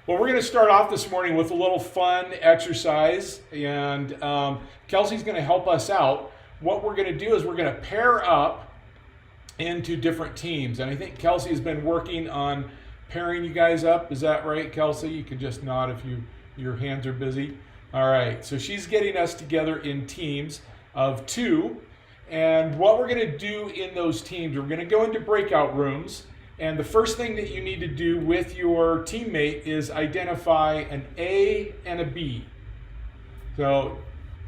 Well, we're going to start off this morning with a little fun exercise, and Kelsey's going to help us out. What we're going to do is we're going to pair up into different teams, and I think Kelsey has been working on pairing you guys up. Is that right, Kelsey? You can just nod if your hands are busy. All right, so she's getting us together in teams of 2, and what we're going to do in those teams, we're going to go into breakout rooms. And the first thing that you need to do with your teammate is identify an A and a B. So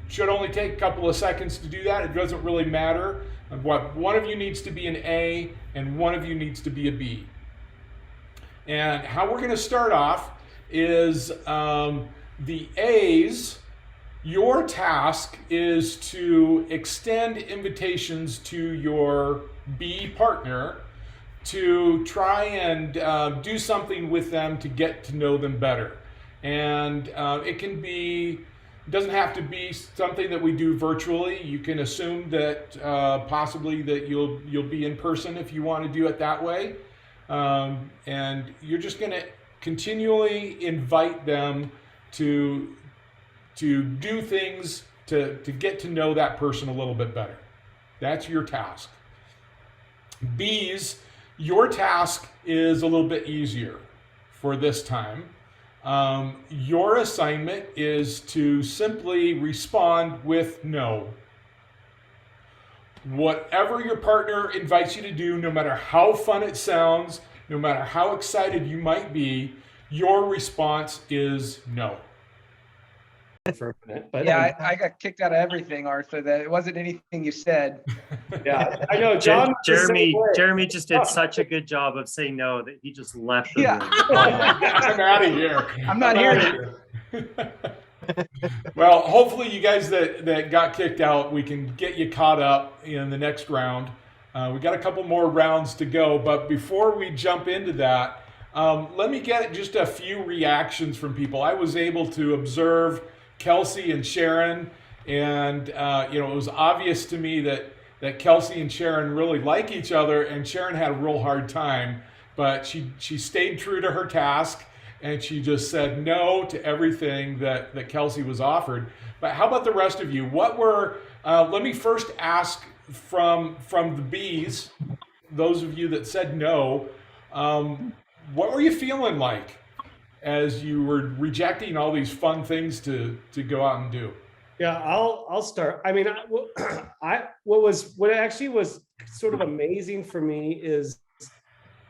it should only take a couple of seconds to do that. It doesn't really matter. What one of you needs to be an A and one of you needs to be a B. And how we're going to start off is the A's. Your task is to extend invitations to your B partner to try and do something with them to get to know them better. And it doesn't have to be something that we do virtually. You can assume that possibly that you'll be in person if you want to do it that way. And you're just going to continually invite them to do things to get to know that person a little bit better. That's your task. B's, your task is a little bit easier for this time. Your assignment is to simply respond with no. Whatever your partner invites you to do, no matter how fun it sounds, no matter how excited you might be, your response is no. For a minute, but Yeah, I got kicked out of everything, Arthur. That it wasn't anything you said. yeah, I know. John, Jeremy just did such a good job of saying no that he just left the Yeah. room. I'm out of here. I'm not here. Well, hopefully you guys that got kicked out, we can get you caught up in the next round. We got a couple more rounds to go, but before we jump into that, let me get just a few reactions from people. I was able to observe Kelsey and Sharon, and it was obvious to me that Kelsey and Sharon really like each other, and Sharon had a real hard time, but she stayed true to her task, and she just said no to everything that Kelsey was offered. But how about the rest of you? Let me first ask from the B's, those of you that said no, what were you feeling like as you were rejecting all these fun things to go out and do? yeah, I'll start. I mean, what actually was sort of amazing for me is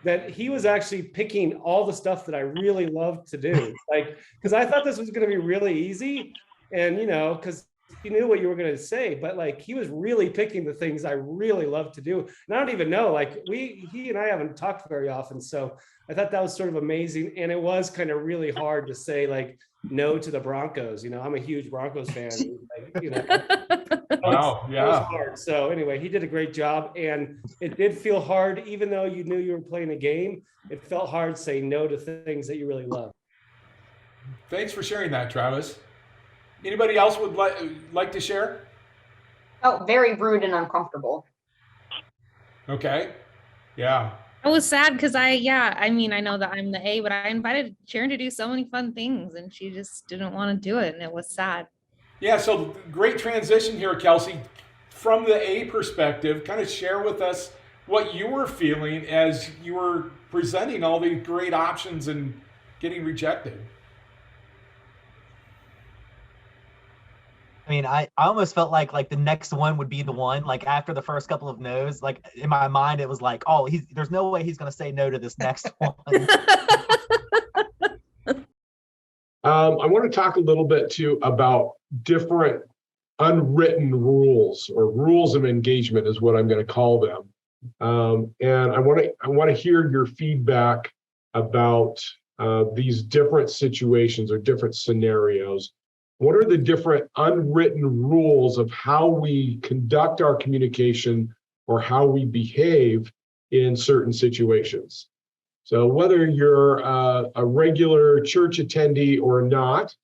that he was actually picking all the stuff that I really love to do. Like, because I thought this was going to be really easy, and because he knew what you were going to say, but like he was really picking the things I really love to do. And I don't even know, like he and I haven't talked very often, so I thought that was sort of amazing. And it was kind of really hard to say like no to the Broncos. I'm a huge Broncos fan. Wow, yeah. It was hard. So anyway, he did a great job, and it did feel hard, even though you knew you were playing a game. It felt hard saying no to things that you really love. Thanks for sharing that, Travis. Anybody else would like to share? Felt very rude and uncomfortable. Okay. Yeah. I was sad because I know that I'm the A, but I invited Sharon to do so many fun things and she just didn't want to do it, and it was sad. Yeah, so great transition here, Kelsey. From the A perspective, kind of share with us what you were feeling as you were presenting all these great options and getting rejected. I mean, I almost felt like the next one would be the one. Like after the first couple of no's, like in my mind, it was like, oh, there's no way he's going to say no to this next one. I want to talk a little bit too about different unwritten rules, or rules of engagement is what I'm going to call them. And I want to hear your feedback about these different situations or different scenarios. What are the different unwritten rules of how we conduct our communication or how we behave in certain situations? So whether you're a regular church attendee or not,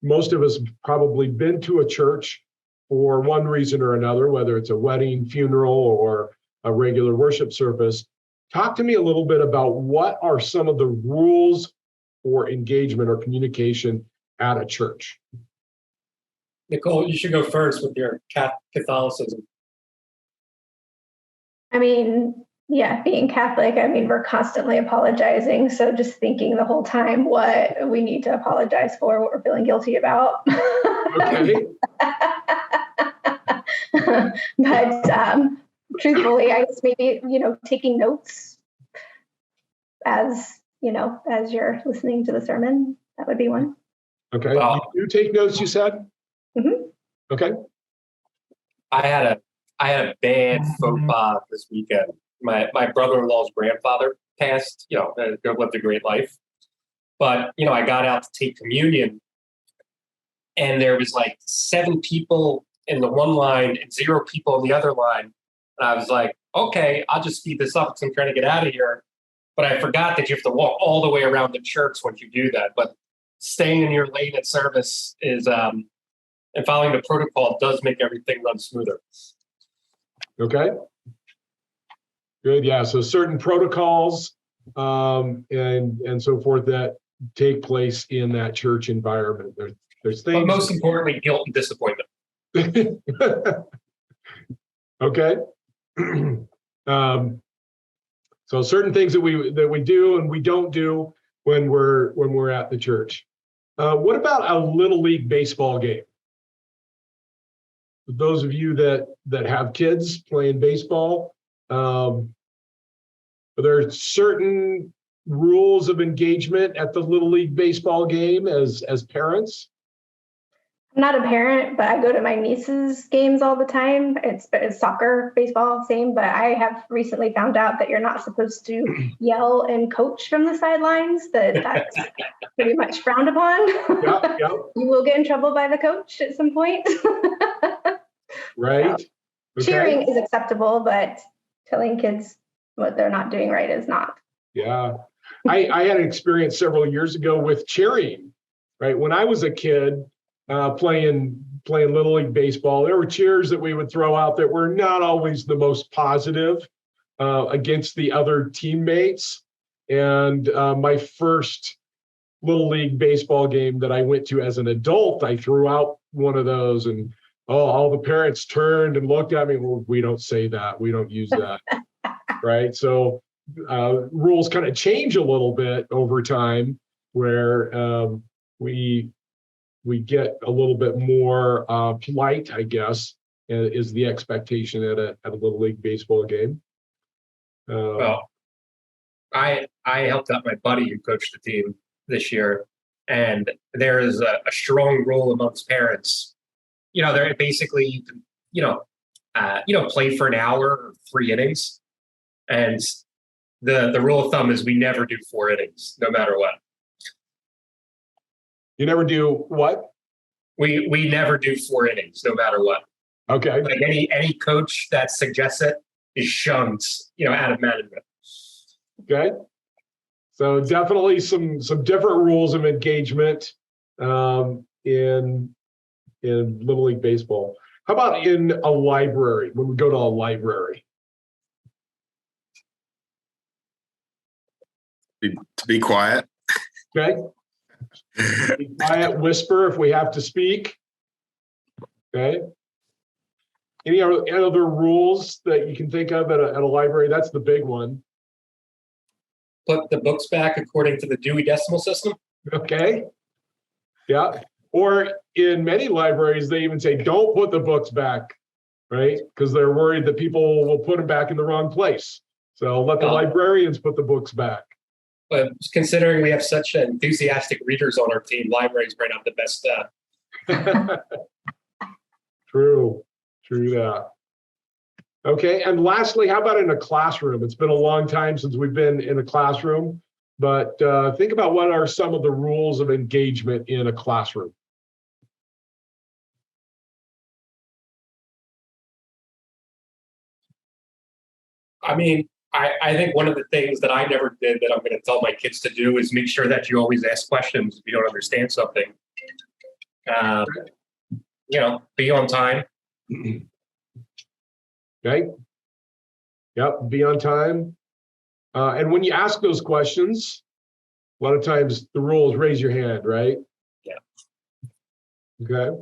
most of us have probably been to a church for one reason or another, whether it's a wedding, funeral, or a regular worship service. Talk to me a little bit about what are some of the rules for engagement or communication at a church? Nicole, you should go first with your Catholicism. I mean, yeah, being Catholic, I mean, we're constantly apologizing. So just thinking the whole time what we need to apologize for, what we're feeling guilty about. Okay. But truthfully, I guess maybe, taking notes as you're listening to the sermon, that would be one. Okay. You take notes, you said? Mm-hmm. Okay. I had a bad faux pas this weekend. My brother-in-law's grandfather passed, lived a great life. But, I got out to take communion, and there was like 7 people in the one line and 0 people in the other line. And I was like, okay, I'll just speed this up because I'm trying to get out of here. But I forgot that you have to walk all the way around the church once you do that. But staying in your lane at service is, and following the protocol does make everything run smoother. Okay. Good. Yeah. So certain protocols and so forth that take place in that church environment. There's things. But most importantly, guilt and disappointment. Okay. So certain things that we do and we don't do when we're at the church. What about a little league baseball game? Those of you that have kids playing baseball, are there certain rules of engagement at the little league baseball game as parents? I'm not a parent, but I go to my niece's games all the time. It's soccer, baseball, same, but I have recently found out that you're not supposed to yell and coach from the sidelines, that's pretty much frowned upon. Yep. You will get in trouble by the coach at some point. Right. So, okay. Cheering is acceptable, but telling kids what they're not doing right is not. Yeah. I had an experience several years ago with cheering, right? When I was a kid, playing little league baseball, there were cheers that we would throw out that were not always the most positive against the other teammates. And my first little league baseball game that I went to as an adult, I threw out one of those, and all the parents turned and looked at me. Well, we don't say that. We don't use that. Right. So rules kind of change a little bit over time, where we get a little bit more polite, I guess, is the expectation at a little league baseball game. Well, I helped out my buddy who coached the team this year, and there is a strong rule amongst parents. They're basically you can play for an hour or 3 innings, and the rule of thumb is we never do 4 innings, no matter what. You never do what? We never do 4 innings, no matter what. Okay. Like any coach that suggests it is shunned, out of management. Okay. So definitely some different rules of engagement in Little League baseball. How about in a library, when we go to a library? To be quiet. Okay. Be quiet, whisper if we have to speak. Okay. Any other rules that you can think of at a library? That's the big one. Put the books back according to the Dewey Decimal System. Okay. Yeah. Or in many libraries, they even say, don't put the books back, right? Because they're worried that people will put them back in the wrong place. So let the librarians put the books back. But considering we have such enthusiastic readers on our team, libraries might not the best. True that. Okay, and lastly, how about in a classroom? It's been a long time since we've been in a classroom, but think about what are some of the rules of engagement in a classroom. I mean, I think one of the things that I never did that I'm going to tell my kids to do is make sure that you always ask questions if you don't understand something. Be on time. Okay. Yep, be on time. And when you ask those questions, A lot of times the rule is raise your hand, right? Yeah. Okay.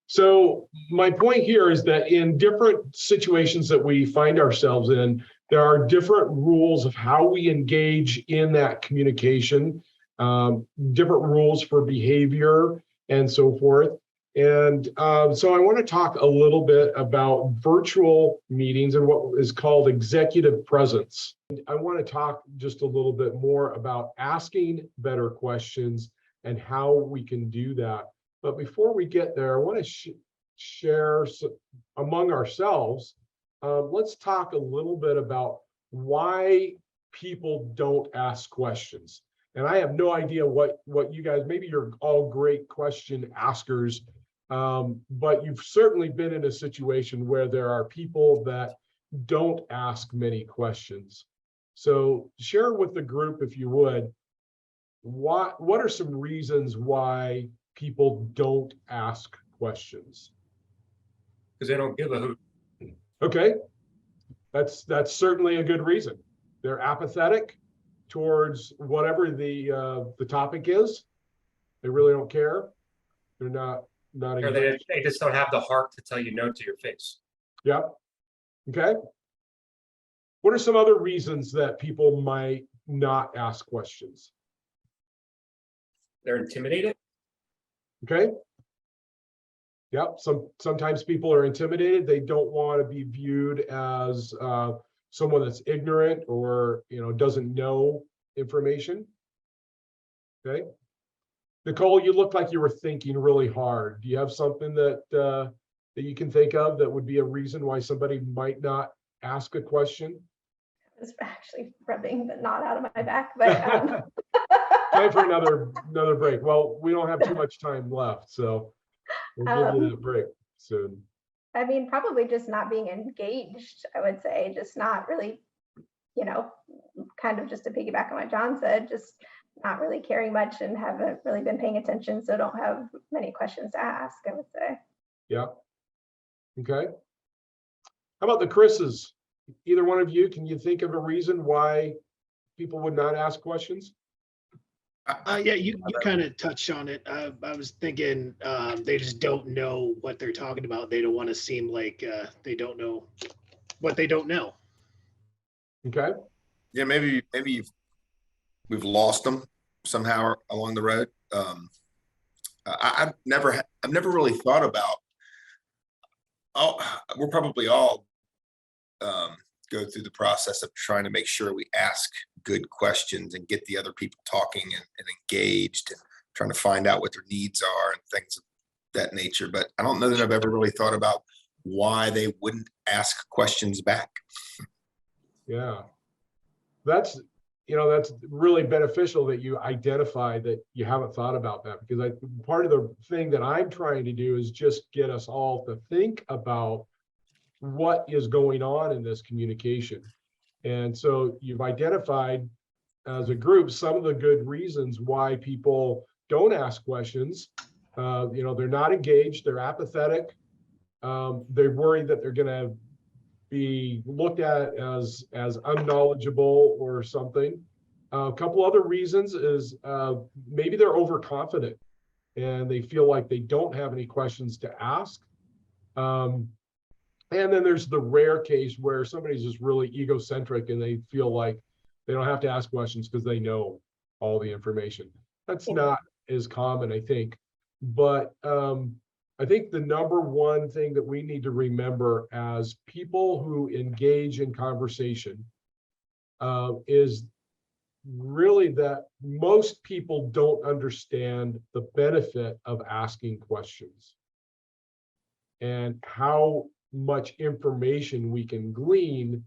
So my point here is that in different situations that we find ourselves in, there are different rules of how we engage in that communication, different rules for behavior and so forth. And so I want to talk a little bit about virtual meetings and what is called executive presence. I want to talk just a little bit more about asking better questions and how we can do that. But before we get there, I want to share among ourselves. Let's talk a little bit about why people don't ask questions. And I have no idea what you guys, maybe you're all great question askers, but you've certainly been in a situation where there are people that don't ask many questions. So share with the group, if you would, what are some reasons why people don't ask questions? Because they don't give a hoot. Okay, that's certainly a good reason. They're apathetic towards whatever the topic is. They really don't care. They're not Or engaged. they just don't have the heart to tell you no to your face. Yeah. Okay. What are some other reasons that people might not ask questions? They're intimidated. Okay. Yep. Sometimes people are intimidated. They don't want to be viewed as someone that's ignorant or doesn't know information. Okay. Nicole, you look like you were thinking really hard. Do you have something that you can think of that would be a reason why somebody might not ask a question? It's actually rubbing the knot out of my back, but Time for another break. Well, we don't have too much time left, so we'll give you that break soon. I mean, probably just not being engaged, I would say, just not really, kind of just to piggyback on what John said, just not really caring much and haven't really been paying attention, so don't have many questions to ask, I would say. Yeah. Okay. How about the Chris's? Either one of you, can you think of a reason why people would not ask questions? Yeah, you kind of touched on it. I was thinking they just don't know what they're talking about. They don't want to seem like they don't know what they don't know. Okay. Yeah, maybe we've lost them somehow along the road. I've never really thought about. We're probably all go through the process of trying to make sure we ask good questions and get the other people talking and engaged and trying to find out what their needs are and things of that nature. But I don't know that I've ever really thought about why they wouldn't ask questions back. Yeah, that's really beneficial that you identify that you haven't thought about that, because part of the thing that I'm trying to do is just get us all to think about what is going on in this communication. And so you've identified as a group some of the good reasons why people don't ask questions. They're not engaged, they're apathetic, they're worried that they're going to be looked at as unknowledgeable or something. A couple other reasons is maybe they're overconfident and they feel like they don't have any questions to ask. And then there's the rare case where somebody's just really egocentric and they feel like they don't have to ask questions because they know all the information. That's not as common, I think. But I think the number one thing that we need to remember as people who engage in conversation is really that most people don't understand the benefit of asking questions and how much information we can glean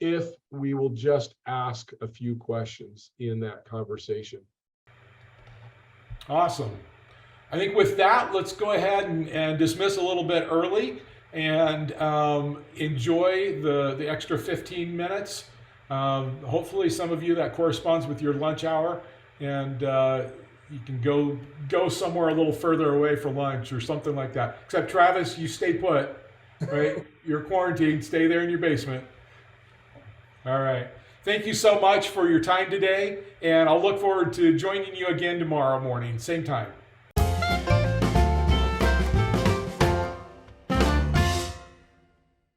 if we will just ask a few questions in that conversation. Awesome. I think with that, let's go ahead and dismiss a little bit early and enjoy the extra 15 minutes. Hopefully some of you that corresponds with your lunch hour, and you can go somewhere a little further away for lunch or something like that. Except Travis, you stay put, right? You're quarantined, stay there in your basement. All right. thank you so much for your time today, and I'll look forward to joining you again tomorrow morning, same time.